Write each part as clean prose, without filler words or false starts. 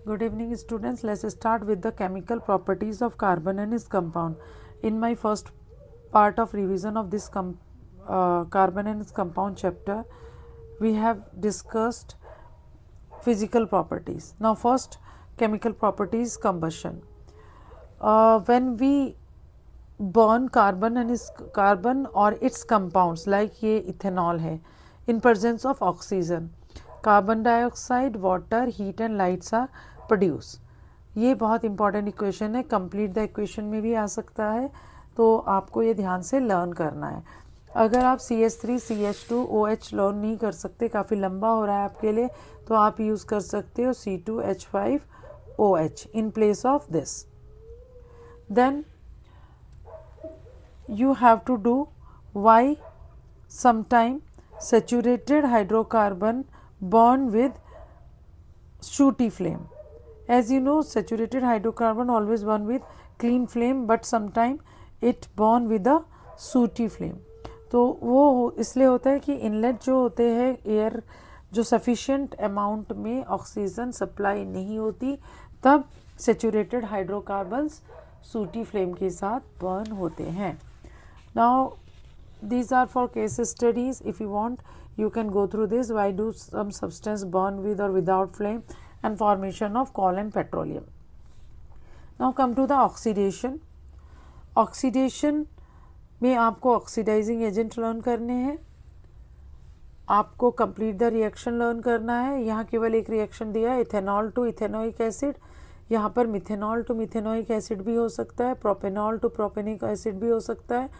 Good evening, students. Let's start with the chemical properties of carbon and its compound. In my first part of revision of this carbon and its compound chapter, we have discussed physical properties. Now, first, chemical properties, combustion. When we burn carbon or its compounds, like ये ethanol है, in presence of oxygen, carbon dioxide, water, heat and lights are produce. ये बहुत important equation है. Complete the equation में भी आ सकता है, तो आपको ये ध्यान से लर्न करना है. अगर आप CH3 CH2 OH लर्न नहीं कर सकते, काफ़ी लंबा हो रहा है आपके लिए, तो आप यूज़ कर सकते हो C2H5 OH in place of this. Then you have to do why sometime saturated hydrocarbon burn with sooty flame. As you know, saturated hydrocarbon always burn with clean flame, but sometime it burn with a sooty flame. तो वो इसलिए होता है कि inlet जो होते हैं air जो सफिशिएंट अमाउंट में ऑक्सीजन सप्लाई नहीं होती, तब सेचुरेटेड हाइड्रोकार्बन्स सूटी फ्लेम के साथ बर्न होते हैं. Now, these are for case studies. If you want, you can go through this. Why do some substance burn with or without flame, and formation of coal and petroleum. Now, come to the oxidation. Oxidation में आपको oxidising agent learn करने हैं, आपको complete the reaction learn करना है. यहाँ केवल एक रिएक्शन दिया है, इथेनॉल टू इथेनोइक एसिड. यहाँ पर मिथेनॉल टू मिथेनोइक एसिड भी हो सकता है, प्रोपेनॉल टू प्रोपेनिक एसिड भी हो सकता है.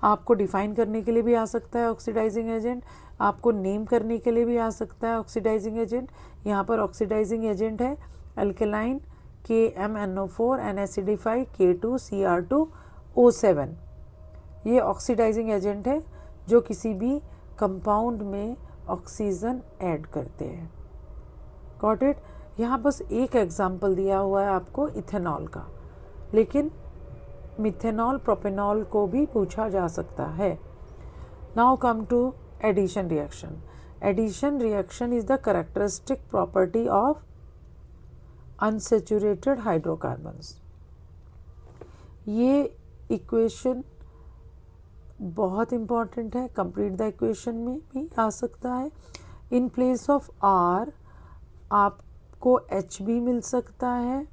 आपको डिफाइन करने के लिए भी आ सकता है ऑक्सीडाइजिंग एजेंट, आपको नेम करने के लिए भी आ सकता है ऑक्सीडाइजिंग एजेंट. यहाँ पर ऑक्सीडाइजिंग एजेंट है alkaline KMNO4 and acidify K2Cr2O7. ये ऑक्सीडाइजिंग एजेंट है जो किसी भी कंपाउंड में ऑक्सीजन ऐड करते हैं. Got it. यहाँ बस एक एग्जाम्पल दिया हुआ है आपको इथेनॉल का, लेकिन मिथेनॉल प्रोपेनॉल को भी पूछा जा सकता है. Now come to addition reaction. Addition reaction is the characteristic property of unsaturated hydrocarbons. ये इक्वेशन बहुत इंपॉर्टेंट है, कंप्लीट द इक्वेशन में भी आ सकता है. इन प्लेस ऑफ आर आपको H भी मिल सकता है,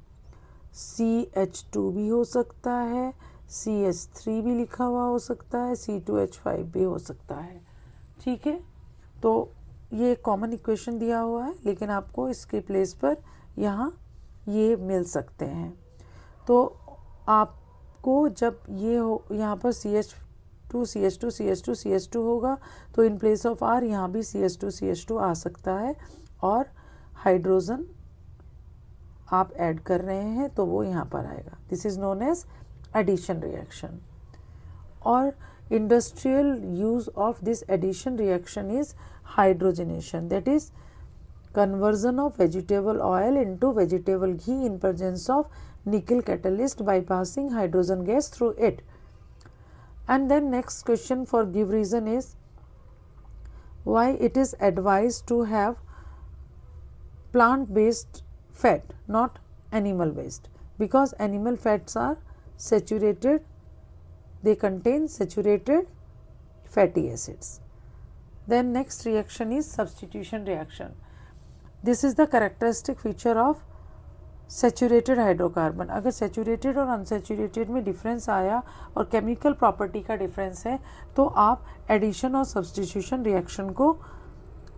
CH2 भी हो सकता है, CH3 भी लिखा हुआ हो सकता है, C2H5 भी हो सकता है. ठीक है, तो ये कॉमन इक्वेशन दिया हुआ है, लेकिन आपको इसके प्लेस पर यहाँ ये मिल सकते हैं. तो आपको जब ये हो, यहाँ पर CH2 CH2 CH2 CH2 होगा, तो इन प्लेस ऑफ R यहाँ भी CH2 CH2 आ सकता है, और हाइड्रोजन आप ऐड कर रहे हैं तो वो यहाँ पर आएगा. This is known as addition reaction. और industrial use of this addition reaction is hydrogenation, that is conversion of vegetable oil into vegetable ghee in presence of nickel catalyst bypassing hydrogen gas through it. And then next question for give reason is why it is advised to have plant based fat, not animal based, because animal fats are saturated, they contain saturated fatty acids. Then next reaction is substitution reaction. This is the characteristic feature of saturated hydrocarbon. अगर saturated और unsaturated में difference आया और chemical property का difference है, तो आप addition और सब्स्टिट्यूशन रिएक्शन को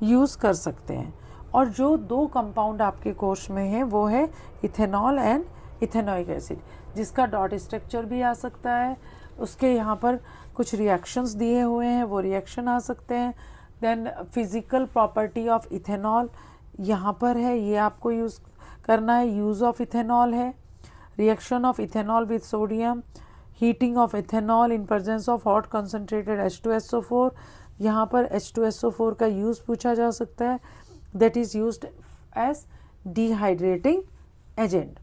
यूज़ कर सकते हैं. और जो दो कंपाउंड आपके कोर्स में है वो है इथेनॉल एंड इथेनोइक एसिड, जिसका डॉट स्ट्रक्चर भी आ सकता है. उसके यहाँ पर कुछ रिएक्शंस दिए हुए हैं, वो रिएक्शन आ सकते हैं. Then physical property of ethanol यहाँ पर है, ये आपको यूज़ करना है. यूज़ ऑफ इथेनॉल है, reaction of ethanol with sodium, heating of ethanol in presence of hot concentrated H2SO4. यहाँ पर H2SO4 का यूज़ पूछा जा सकता है, that is used as dehydrating agent.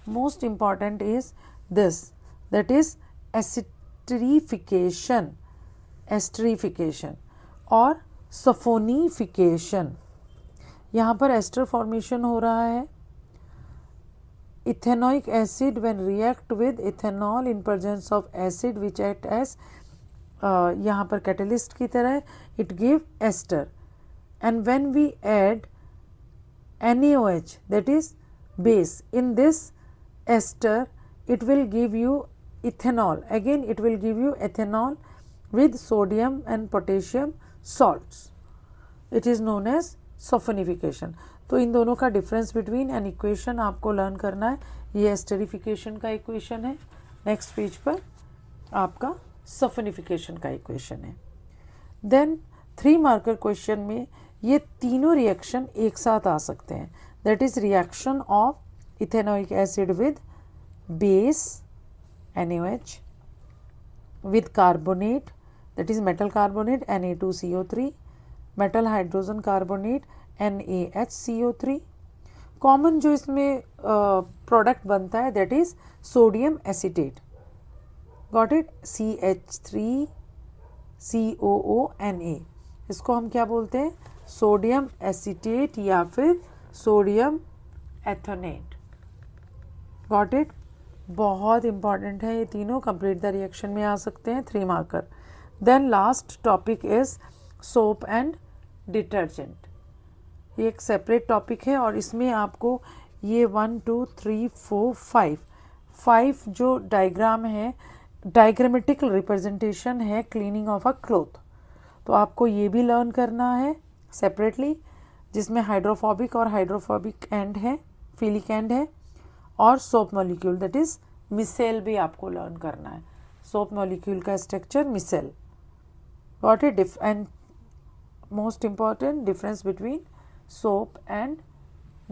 Most important is this, that is esterification, esterification और saponification. यहाँ पर एस्टर फॉर्मेशन हो रहा है, ethanoic acid when react with ethanol in presence of acid which act as यहाँ पर catalyst की तरह it give ester, and when we add NaOH that is base in this ester, it will give you ethanol. Again it will give you ethanol with sodium and potassium salts. It is known as सल्फोनिफिकेशन. तो इन दोनों का difference between an equation आपको learn करना है. ये esterification का equation है. Next page पर आपका सल्फोनिफिकेशन का इक्वेशन है. देन 3 मार्कर क्वेश्चन में ये तीनों रिएक्शन एक साथ आ सकते हैं. That is reaction of ethanoic acid with base NaOH with carbonate, that is metal carbonate Na2CO3, metal hydrogen carbonate NaHCO3. Common जो इसमें प्रोडक्ट बनता है that is sodium acetate. Got it. CH3COONA. इसको हम क्या बोलते हैं? सोडियम एसीटेट या फिर सोडियम एथोनेट. Got it. बहुत इंपॉर्टेंट है ये तीनों. कंप्लीट द रिएक्शन में आ सकते हैं. 3 marker. Then last topic is soap and detergent. ये एक सेपरेट टॉपिक है और इसमें आपको ये 1 2 3 4 5 जो डायग्राम है, डायग्रामेटिकल रिप्रेजेंटेशन है क्लीनिंग ऑफ अ क्लॉथ. तो आपको ये भी लर्न करना है सेपरेटली, जिसमें हाइड्रोफोबिक और हाइड्रोफोबिक एंड है, फिलिक एंड है, और soap molecule that is micelle भी आपको लर्न करना है. सोप मॉलिक्यूल का structure micelle. Got it. And most important difference between soap and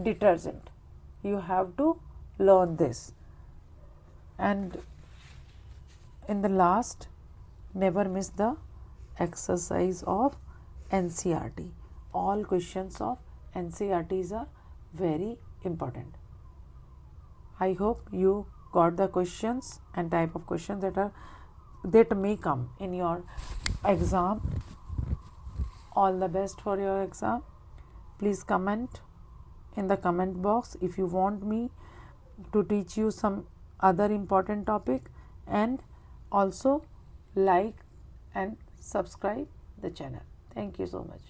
detergent. You have to learn this. And in the last, never miss the exercise of NCERT. All questions of NCERTs are very important. I hope you got the questions and type of questions that may come in your exam. All the best for your exam. Please comment in the comment box if you want me to teach you some other important topic, and also like and subscribe the channel. Thank you so much.